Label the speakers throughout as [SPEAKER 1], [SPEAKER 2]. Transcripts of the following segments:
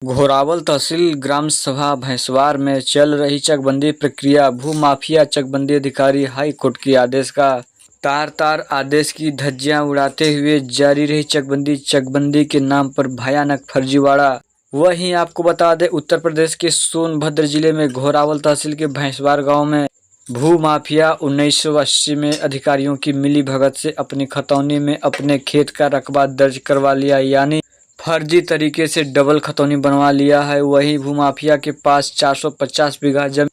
[SPEAKER 1] घोरावल तहसील ग्राम सभा भैंसवार में चल रही चकबंदी प्रक्रिया। भूमाफिया चकबंदी अधिकारी हाई कोर्ट के आदेश का तार तार आदेश की धज्जियां उड़ाते हुए जारी रही चकबंदी। चकबंदी के नाम पर भयानक फर्जीवाड़ा। वहीं आपको बता दें, उत्तर प्रदेश के सोनभद्र जिले में घोरावल तहसील के भैंसवार गांव में भूमाफिया 1980 में अधिकारियों की मिली भगत से अपनी खतौनी में अपने खेत का रकबा दर्ज करवा लिया, यानी फर्जी तरीके से डबल खतौनी बनवा लिया है। वहीं भूमाफिया के पास 450 बीघा जमीन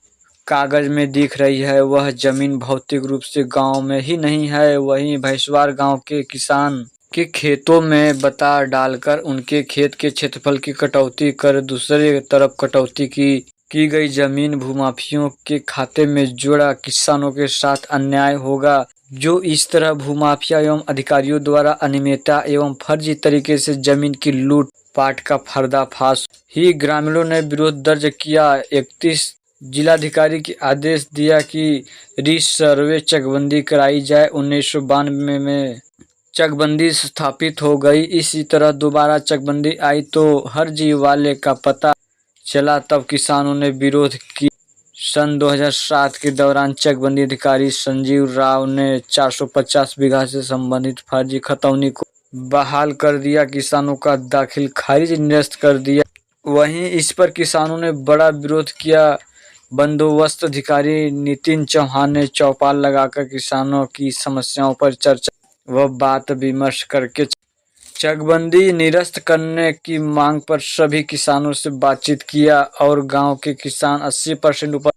[SPEAKER 1] कागज में दिख रही है। वह जमीन भौतिक रूप से गांव में ही नहीं है। वहीं भैंसवार गांव के किसान के खेतों में बता डालकर उनके खेत के क्षेत्रफल की कटौती कर दूसरे तरफ कटौती की गई जमीन भूमाफियों के खाते में जोड़ा। किसानों के साथ अन्याय होगा जो इस तरह भूमाफिया एवं अधिकारियों द्वारा अनियमितता एवं फर्जी तरीके से जमीन की लूट पाट का पर्दाफाश ही ग्रामीणों ने विरोध दर्ज किया। 31 जिलाधिकारी की आदेश दिया कि रीसर्वे चकबंदी कराई जाए। 1992 में चकबंदी स्थापित हो गई। इसी तरह दोबारा चकबंदी आई तो हर जीव वाले का पता चला, तब किसानों ने विरोध किया। सन 2007 के दौरान चकबंदी अधिकारी संजीव राव ने 450 बीघा से संबंधित फर्जी खतौनी को बहाल कर दिया। किसानों का दाखिल खारिज निरस्त कर दिया। वहीं इस पर किसानों ने बड़ा विरोध किया। बंदोबस्त अधिकारी नितिन चौहान ने चौपाल लगाकर किसानों की समस्याओं पर चर्चा व बात विमर्श करके चकबंदी निरस्त करने की मांग पर सभी किसानों से बातचीत किया और गांव के किसान 80% ऊपर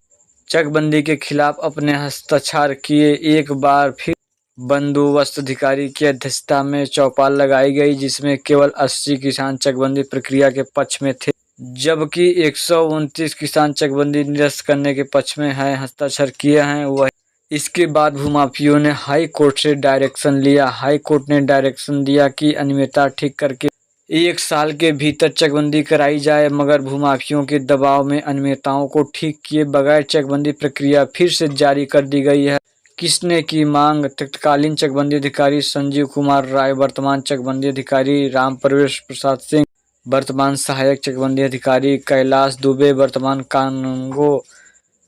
[SPEAKER 1] चकबंदी के खिलाफ अपने हस्ताक्षर किए। एक बार फिर बंदोबस्त अधिकारी की अध्यक्षता में चौपाल लगाई गई, जिसमें केवल 80 किसान चकबंदी प्रक्रिया के पक्ष में थे, जबकि 129 किसान चकबंदी निरस्त करने के पक्ष में हैं, हस्ताक्षर किए हैं। वह इसके बाद भूमाफियों ने हाई कोर्ट से डायरेक्शन लिया। हाई कोर्ट ने डायरेक्शन दिया कि अनियमितता ठीक करके 1 साल के भीतर चकबंदी कराई जाए, मगर भूमाफियों के दबाव में अनियमितताओं को ठीक किए बगैर चकबंदी प्रक्रिया फिर से जारी कर दी गई है। किसने की मांग? तत्कालीन चकबंदी अधिकारी संजीव कुमार राय, वर्तमान चकबंदी अधिकारी राम प्रवेश प्रसाद सिंह, वर्तमान सहायक चकबंदी अधिकारी कैलाश दुबे, वर्तमान कानूनगो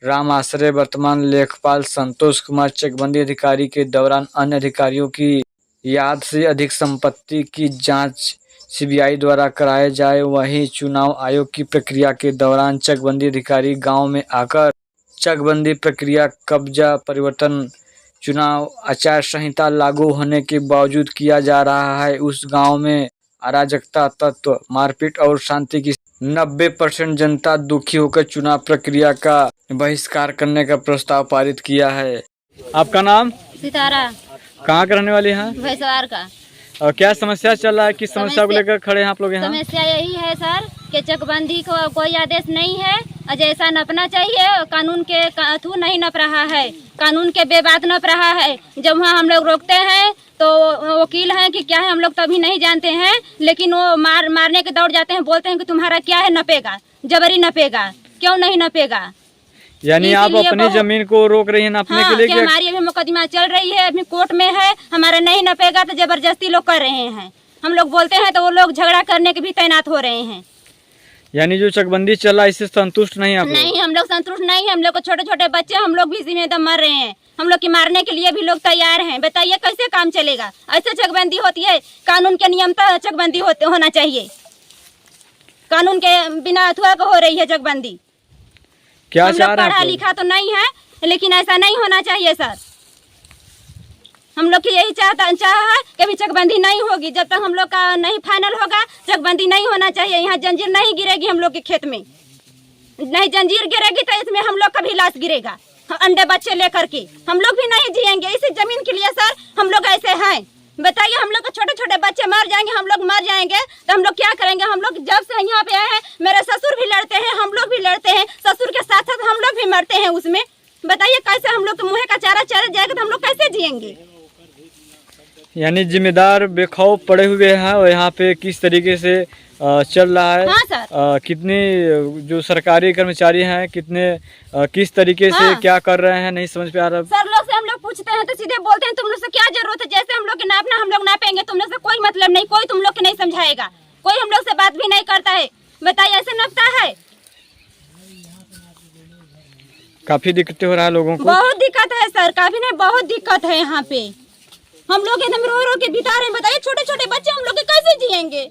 [SPEAKER 1] राम आश्रय, वर्तमान लेखपाल संतोष कुमार। चकबंदी अधिकारी के दौरान अन्य अधिकारियों की याद से अधिक संपत्ति की जांच सीबीआई द्वारा कराया जाए। वहीं चुनाव आयोग की प्रक्रिया के दौरान चकबंदी अधिकारी गांव में आकर चकबंदी प्रक्रिया कब्जा परिवर्तन चुनाव आचार संहिता लागू होने के बावजूद किया जा रहा है। उस गांव में अराजकता, तत्व मारपीट और शांति की 90% जनता दुखी होकर चुनाव प्रक्रिया का बहिष्कार करने का प्रस्ताव पारित किया है। आपका नाम?
[SPEAKER 2] सितारा।
[SPEAKER 1] कहाँ के रहने वाली हैं?
[SPEAKER 2] भैंसवार का।
[SPEAKER 1] और क्या समस्या चल रहा है? किस समस्या को लेकर खड़े हैं आप लोग यहाँ?
[SPEAKER 2] समस्या यही है सर कि चकबंदी को कोई आदेश नहीं है और जैसा नपना चाहिए कानून के अथू नहीं नप रहा है, कानून के बेबात नप रहा है। जब वहाँ हम लोग रोकते हैं तो वकील हैं कि क्या है हम लोग तभी नहीं जानते हैं, लेकिन वो मारने के दौड़ जाते हैं, बोलते हैं कि तुम्हारा क्या है, नपेगा, जबरी नपेगा, क्यों नहीं नपेगा।
[SPEAKER 1] यानी आप अपनी जमीन को रोक रही हैं नापने के लिए?
[SPEAKER 2] कि हमारी अभी मुकदमा चल रही है, अभी कोर्ट में है, हमारा नहीं नपेगा तो जबरदस्ती लोग कर रहे हैं। हम लोग बोलते हैं तो वो लोग झगड़ा करने के भी तैनात हो रहे हैं।
[SPEAKER 1] यानी जो चकबंदी चल रहा है इससे संतुष्ट नहीं आप?
[SPEAKER 2] नहीं, हम लोग संतुष्ट नहीं है। हम लोग को छोटे छोटे बच्चे, हम लोग भी इसी में दम मर रहे हैं। हम लोग की मारने के लिए भी लोग तैयार हैं। बताइए कैसे काम चलेगा? ऐसे चकबंदी होती है? कानून के नियम तो चकबंदी होना चाहिए। कानून के बिना अथुआ को हो रही है चकबंदी।
[SPEAKER 1] क्या
[SPEAKER 2] हम लोग पढ़ा लिखा तो नहीं है, लेकिन ऐसा नहीं होना चाहिए सर। हम लोग की यही चाह है कि अभी चकबंदी नहीं होगी। जब तक हम लोग का नहीं फाइनल होगा चकबंदी नहीं होना चाहिए। यहाँ जंजीर नहीं गिरेगी हम लोग के खेत में, नहीं जंजीर गिरेगी तो इसमें हम लोग का भी लाश गिरेगा, अंडे बच्चे लेकर के। हम लोग भी नहीं जिएंगे इसी जमीन के लिए सर। हम लोग ऐसे हैं, बताइए हम लोग के छोटे छोटे बच्चे मर जाएंगे, हम लोग मर जाएंगे तो हम लोग क्या करेंगे? हम लोग जब से यहाँ पे आए हैं मेरे ससुर भी लड़ते हैं, हम लोग भी लड़ते हैं, ससुर के साथ साथ हम लोग भी मरते हैं उसमें। बताइए कैसे हम लोग के मुँह का चारा चल जाएगा तो हम लोग कैसे जिएंगे?
[SPEAKER 1] यानी जिम्मेदार बेखौफ पड़े हुए हैं और यहाँ पे किस तरीके से चल रहा है?
[SPEAKER 2] हाँ सर।
[SPEAKER 1] कितने जो सरकारी कर्मचारी हैं कितने किस तरीके से क्या कर रहे हैं नहीं समझ पे आ रहा।
[SPEAKER 2] सर लोग से हम लोग पूछते हैं तो सीधे बोलते हैं तुम लोग से क्या जरूरत है, जैसे हम लोग के नापना हम लोग नापेंगे, तुम लोग से कोई मतलब नहीं, कोई तुम लोग के नहीं समझाएगा, कोई हम लोग से बात भी नहीं करता है। बताइए, ऐसे लगता है?
[SPEAKER 1] काफी दिक्कतें हो रहा है लोगों को।
[SPEAKER 2] बहुत दिक्कत है सर, काफी नहीं बहुत दिक्कत है यहाँ पे। हम लोग एकदम रो रो के बिता रहे हैं। बताइए छोटे छोटे बच्चे हम लोग के कैसे जिएंगे?